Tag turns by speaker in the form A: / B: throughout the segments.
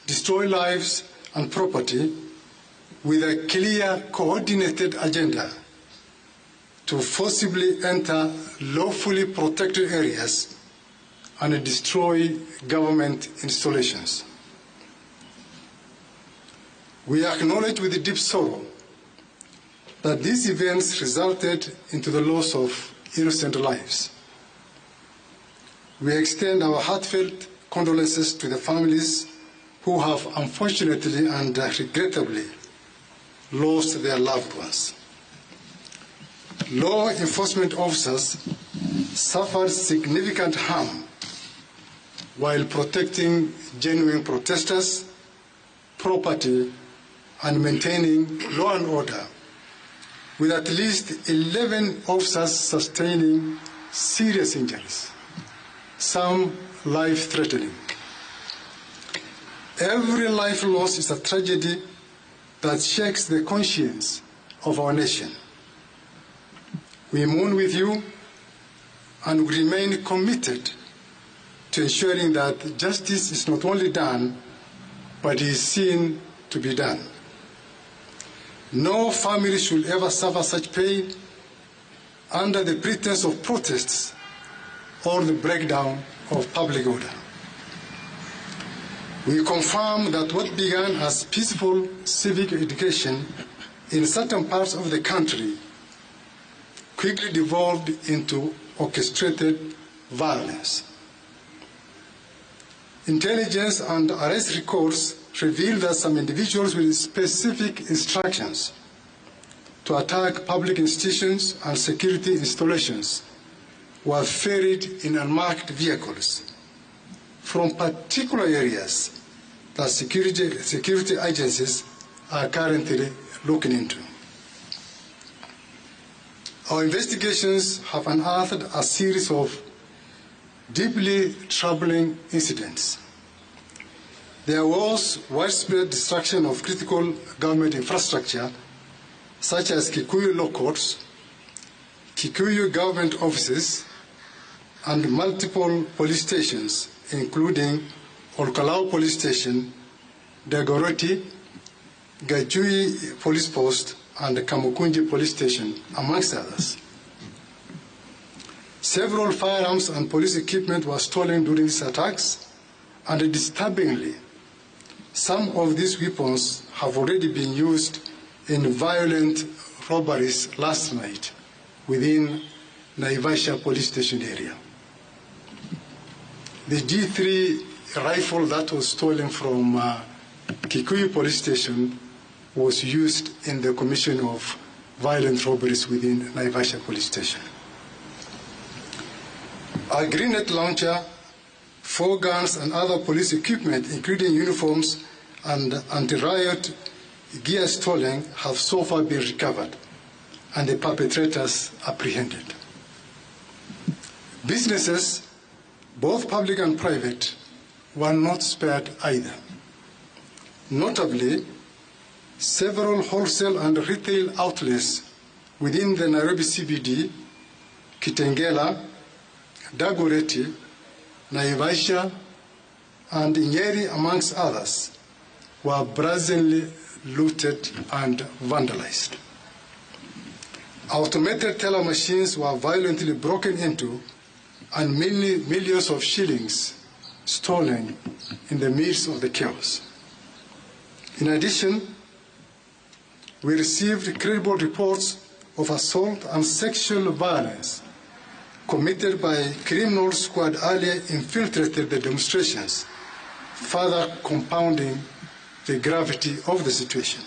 A: destroy lives and property with a clear, coordinated agenda to forcibly enter lawfully protected areas and destroy government installations. We acknowledge with deep sorrow that these events resulted into the loss of innocent lives. We extend our heartfelt condolences to the families who have unfortunately and regrettably lost their loved ones. Law enforcement officers suffered significant harm while protecting genuine protesters, property, and maintaining law and order, with at least 11 officers sustaining serious injuries, some life-threatening. Every life loss is a tragedy that shakes the conscience of our nation. We mourn with you and we remain committed to ensuring that justice is not only done, but is seen to be done. No family should ever suffer such pain under the pretense of protests or the breakdown of public order. We confirm that what began as peaceful civic education in certain parts of the country quickly devolved into orchestrated violence. Intelligence and arrest records reveal that some individuals with specific instructions to attack public institutions and security installations were ferried in unmarked vehicles from particular areas that security agencies are currently looking into. Our investigations have unearthed a series of deeply troubling incidents. There was widespread destruction of critical government infrastructure, such as Kikuyu law courts, Kikuyu government offices, and multiple police stations, including Olkalau Police Station, Dagoretti, Gajui Police Post, and Kamukunji Police Station, amongst others. Several firearms and police equipment were stolen during these attacks, and disturbingly, some of these weapons have already been used in violent robberies last night within Naivasha Police Station area. The G3 rifle that was stolen from Kikuyu Police Station was used in the commission of violent robberies within Naivasha Police Station. A grenade launcher, 4 guns, and other police equipment, including uniforms and anti-riot gear stolen, have so far been recovered and the perpetrators apprehended. Businesses, both public and private, were not spared either. Notably, several wholesale and retail outlets within the Nairobi CBD, Kitengela, Dagoretti, Naivasha, and Nyeri, amongst others, were brazenly looted and vandalized. Automated teller machines were violently broken into and millions of shillings stolen in the midst of the chaos. In addition, we received credible reports of assault and sexual violence committed by criminals who had earlier infiltrated the demonstrations, further compounding the gravity of the situation.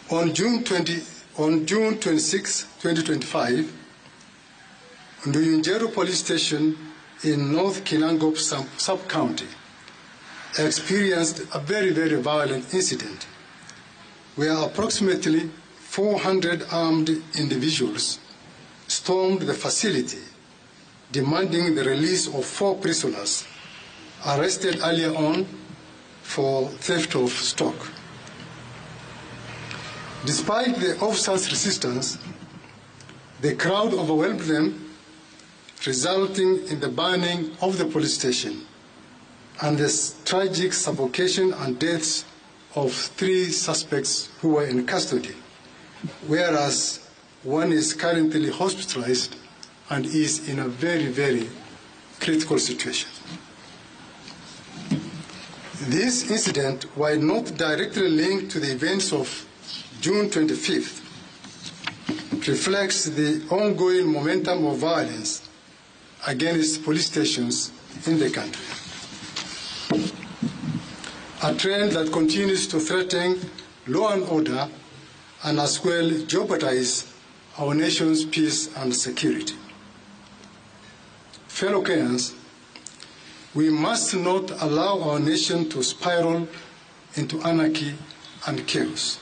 A: On June 26, 2025, Nduyunjeru Police Station in North Kinangop sub-county experienced a very, very violent incident where approximately 400 armed individuals stormed the facility, demanding the release of 4 prisoners arrested earlier on for theft of stock. Despite the officers' resistance, the crowd overwhelmed them, resulting in the burning of the police station and the tragic suffocation and deaths of 3 suspects who were in custody, whereas one is currently hospitalized and is in a very, very critical situation. This incident, while not directly linked to the events of June 25th, reflects the ongoing momentum of violence against police stations in the country, a trend that continues to threaten law and order and as well jeopardize our nation's peace and security. Fellow Kenyans, we must not allow our nation to spiral into anarchy and chaos.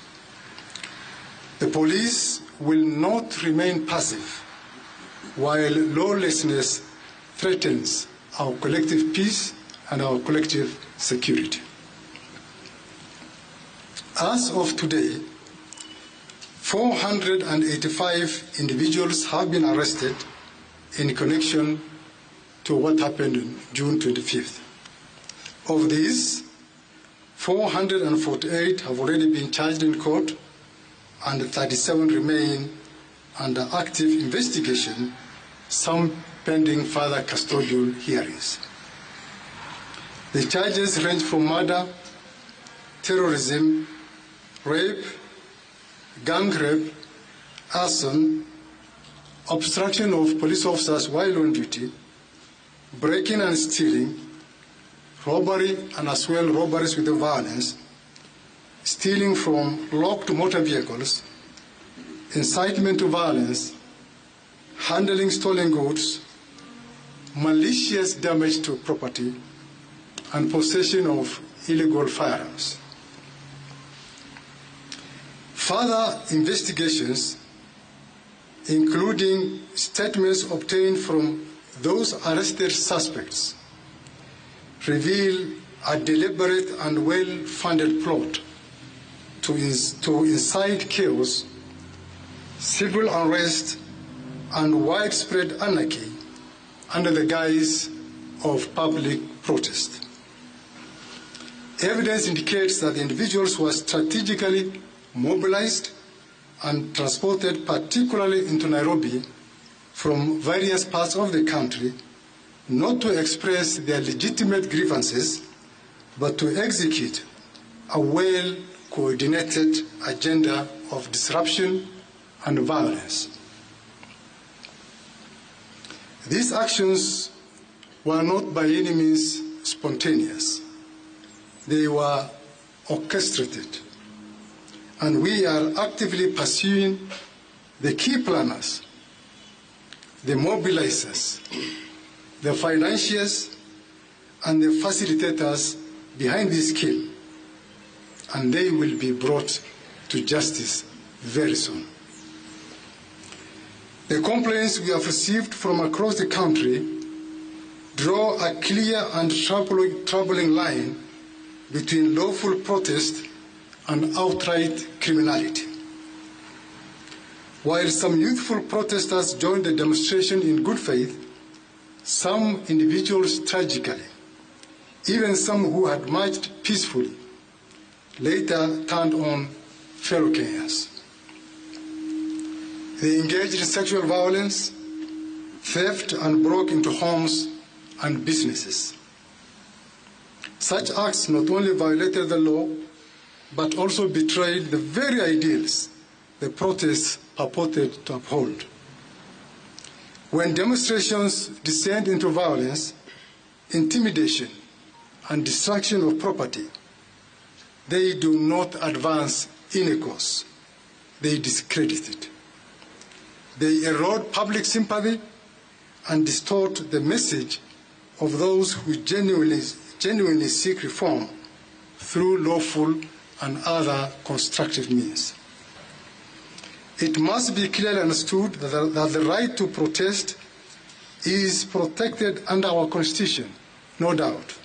A: The police will not remain passive while lawlessness threatens our collective peace and our collective security. As of today, 485 individuals have been arrested in connection to what happened on June 25th. Of these, 448 have already been charged in court and 37 remain under active investigation, some pending further custodial hearings. The charges range from murder, terrorism, rape, gang rape, arson, obstruction of police officers while on duty, breaking and stealing, robbery and as well robberies with violence, stealing from locked motor vehicles, incitement to violence, handling stolen goods, malicious damage to property, and possession of illegal firearms. Further investigations, including statements obtained from those arrested suspects, reveal a deliberate and well-funded plot to incite chaos, civil unrest, and widespread anarchy under the guise of public protest. Evidence indicates that the individuals were strategically mobilized and transported particularly into Nairobi from various parts of the country, not to express their legitimate grievances, but to execute a well-coordinated agenda of disruption and violence. These actions were not by any means spontaneous. They were orchestrated. And we are actively pursuing the key planners, the mobilizers, the financiers, and the facilitators behind this kill, and they will be brought to justice very soon. The complaints we have received from across the country draw a clear and troubling line between lawful protest and outright criminality. While some youthful protesters joined the demonstration in good faith, some individuals tragically, even some who had marched peacefully, later turned on fellow Kenyans. They engaged in sexual violence, theft, and broke into homes and businesses. Such acts not only violated the law, but also betrayed the very ideals the protests purported to uphold. When demonstrations descend into violence, intimidation, and destruction of property, they do not advance any cause. They discredit it. They erode public sympathy and distort the message of those who genuinely seek reform through lawful and other constructive means. It must be clearly understood that the right to protest is protected under our Constitution, no doubt,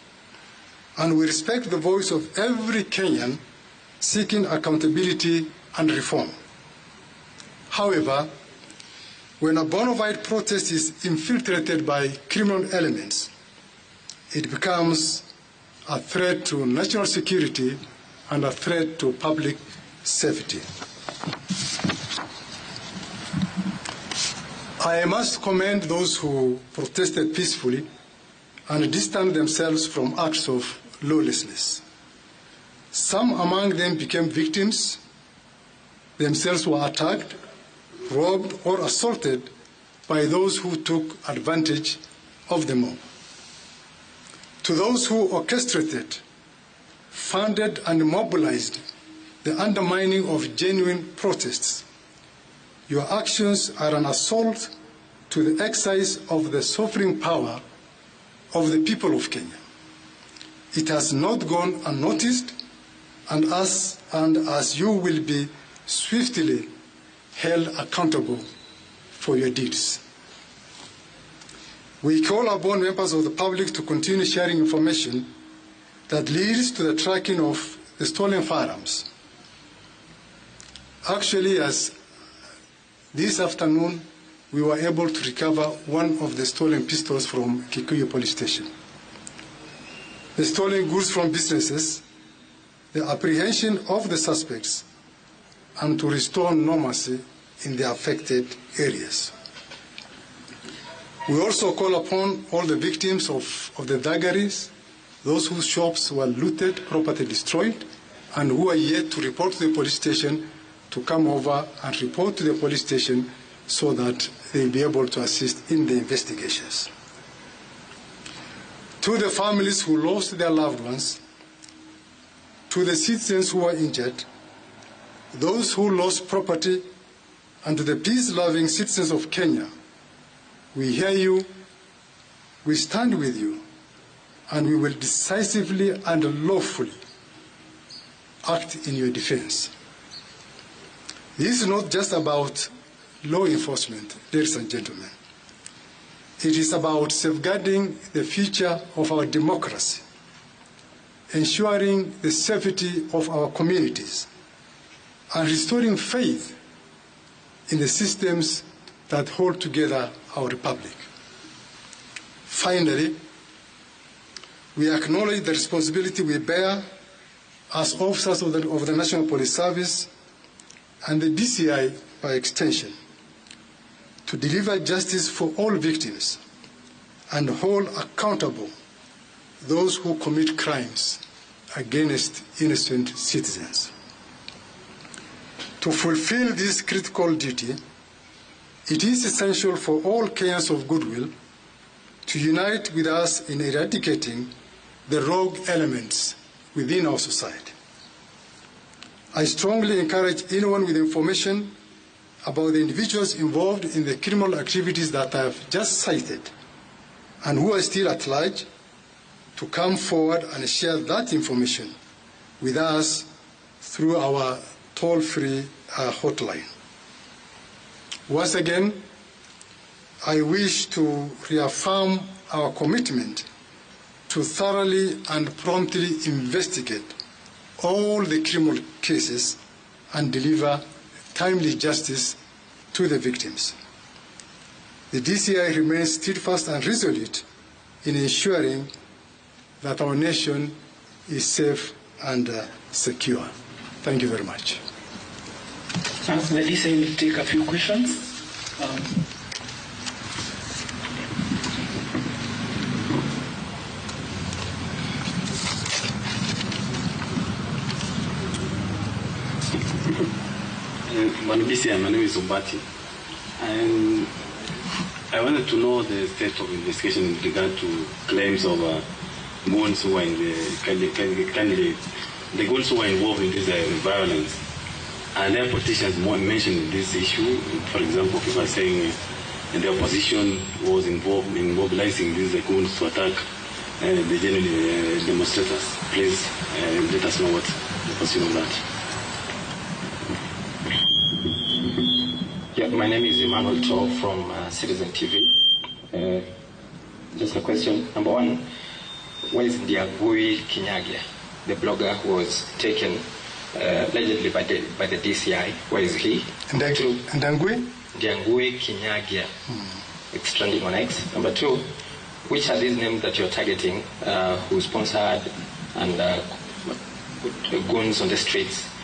A: and we respect the voice of every Kenyan seeking accountability and reform. However, when a bona fide protest is infiltrated by criminal elements, it becomes a threat to national security and a threat to public safety. I must commend those who protested peacefully and distanced themselves from acts of lawlessness. Some among them became victims, themselves were attacked, robbed, or assaulted by those who took advantage of the mob. To those who orchestrated, funded, and mobilized the undermining of genuine protests, your actions are an assault to the exercise of the sovereign power of the people of Kenya. It has not gone unnoticed, and as you will be swiftly held accountable for your deeds. We call upon members of the public to continue sharing information that leads to the tracking of the stolen firearms. Actually, as this afternoon, we were able to recover one of the stolen pistols from Kikuyu police station. The stolen goods from businesses, the apprehension of the suspects, and to restore normalcy in the affected areas. We also call upon all the victims of the thuggeries, those whose shops were looted, property destroyed, and who are yet to report to the police station to come over and report to the police station so that they'll be able to assist in the investigations. To the families who lost their loved ones, to the citizens who were injured, those who lost property, and to the peace-loving citizens of Kenya, we hear you, we stand with you, and we will decisively and lawfully act in your defense. This is not just about law enforcement, ladies and gentlemen. It is about safeguarding the future of our democracy, ensuring the safety of our communities, and restoring faith in the systems that hold together our republic. Finally, we acknowledge the responsibility we bear as officers of the National Police Service and the DCI by extension to deliver justice for all victims and hold accountable those who commit crimes against innocent citizens. To fulfill this critical duty, it is essential for all Kenyans of goodwill to unite with us in eradicating the rogue elements within our society. I strongly encourage anyone with information about the individuals involved in the criminal activities that I have just cited and who are still at large to come forward and share that information with us through our toll-free hotline. Once again, I wish to reaffirm our commitment to thoroughly and promptly investigate all the criminal cases and deliver timely justice to the victims. The DCI remains steadfast and resolute in ensuring that our nation is safe and secure. Thank you very much.
B: As the DCI will take a few questions.
C: My name is Ombati, and I wanted to know the state of investigation in regard to claims of goons who were in the goons who were involved in this violence. And their politicians mentioned this issue. For example, people are saying the opposition was involved in mobilizing these goons to attack the general demonstrators. Please let us know what the position of that.
D: Yeah, my name is Emmanuel Cho from Citizen TV. Just a question. Number one, where is Ndiangui Kinyagia, the blogger who was taken allegedly by the DCI? Where is he?
A: Ndiangui
D: Kinyagia. It's trending on X. Number two, which are these names that you're targeting who sponsored and put goons on the streets.